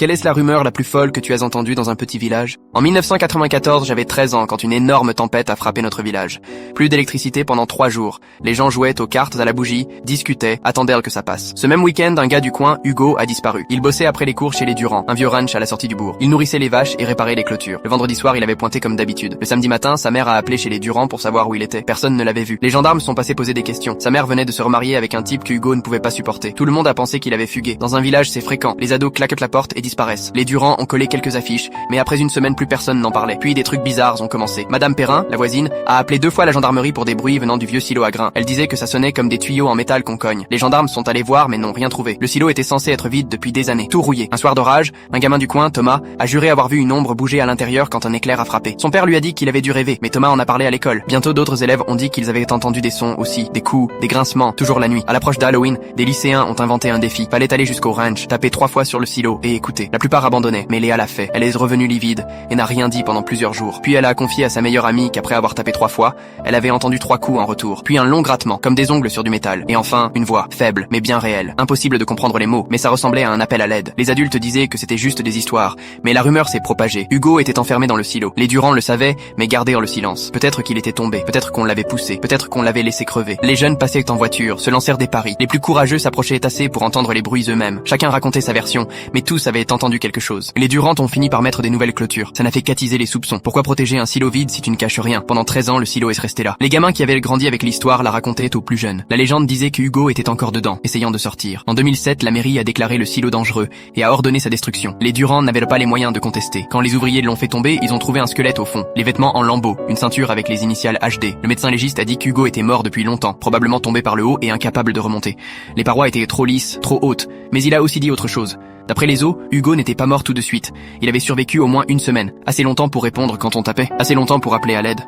Quelle est la rumeur la plus folle que tu as entendue dans un petit village? En 1994, j'avais 13 ans quand une énorme tempête a frappé notre village. Plus d'électricité pendant 3 jours. Les gens jouaient aux cartes à la bougie, discutaient, attendaient que ça passe. Ce même week-end, un gars du coin, Hugo, a disparu. Il bossait après les cours chez les Durand, un vieux ranch à la sortie du bourg. Il nourrissait les vaches et réparait les clôtures. Le vendredi soir, il avait pointé comme d'habitude. Le samedi matin, sa mère a appelé chez les Durand pour savoir où il était. Personne ne l'avait vu. Les gendarmes sont passés poser des questions. Sa mère venait de se remarier avec un type que Hugo ne pouvait pas supporter. Tout le monde a pensé qu'il avait fugué. Dans un village, c'est fréquent. Les ados claquent la porte et disparaissent. Les Durand ont collé quelques affiches, mais après une semaine, plus personne n'en parlait. Puis des trucs bizarres ont commencé. Madame Perrin, la voisine, a appelé 2 fois la gendarmerie pour des bruits venant du vieux silo à grains. Elle disait que ça sonnait comme des tuyaux en métal qu'on cogne. Les gendarmes sont allés voir mais n'ont rien trouvé. Le silo était censé être vide depuis des années, tout rouillé. Un soir d'orage, un gamin du coin, Thomas, a juré avoir vu une ombre bouger à l'intérieur quand un éclair a frappé. Son père lui a dit qu'il avait dû rêver, mais Thomas en a parlé à l'école. Bientôt d'autres élèves ont dit qu'ils avaient entendu des sons aussi, des coups, des grincements, toujours la nuit. À l'approche d'Halloween, des lycéens ont inventé un défi. Fallait aller jusqu'au ranch, taper 3 fois sur le silo et écouter. La plupart abandonnaient, mais Léa l'a fait. Elle est revenue livide et n'a rien dit pendant plusieurs jours. Puis elle a confié à sa meilleure amie qu'après avoir tapé 3 fois, elle avait entendu 3 coups en retour. Puis un long grattement, comme des ongles sur du métal. Et enfin, une voix, faible, mais bien réelle. Impossible de comprendre les mots, mais ça ressemblait à un appel à l'aide. Les adultes disaient que c'était juste des histoires, mais la rumeur s'est propagée. Hugo était enfermé dans le silo. Les Durand le savaient, mais gardaient le silence. Peut-être qu'il était tombé, peut-être qu'on l'avait poussé, peut-être qu'on l'avait laissé crever. Les jeunes passaient en voiture, se lancèrent des paris. Les plus courageux s'approchaient assez pour entendre les bruits eux-mêmes. Chacun racontait sa version, mais tous avaient entendu quelque chose. Les Durand ont fini par mettre des nouvelles clôtures. Ça n'a fait qu'attiser les soupçons. Pourquoi protéger un silo vide si tu ne caches rien? Pendant 13 ans, le silo est resté là. Les gamins qui avaient grandi avec l'histoire la racontaient aux plus jeunes. La légende disait que Hugo était encore dedans, essayant de sortir. En 2007, la mairie a déclaré le silo dangereux et a ordonné sa destruction. Les Durand n'avaient pas les moyens de contester. Quand les ouvriers l'ont fait tomber, ils ont trouvé un squelette au fond, les vêtements en lambeaux, une ceinture avec les initiales HD. Le médecin légiste a dit qu'Hugo était mort depuis longtemps, probablement tombé par le haut et incapable de remonter. Les parois étaient trop lisses, trop hautes, mais il a aussi dit autre chose. D'après les os, Hugo n'était pas mort tout de suite. Il avait survécu au moins une semaine, assez longtemps pour répondre quand on tapait, assez longtemps pour appeler à l'aide.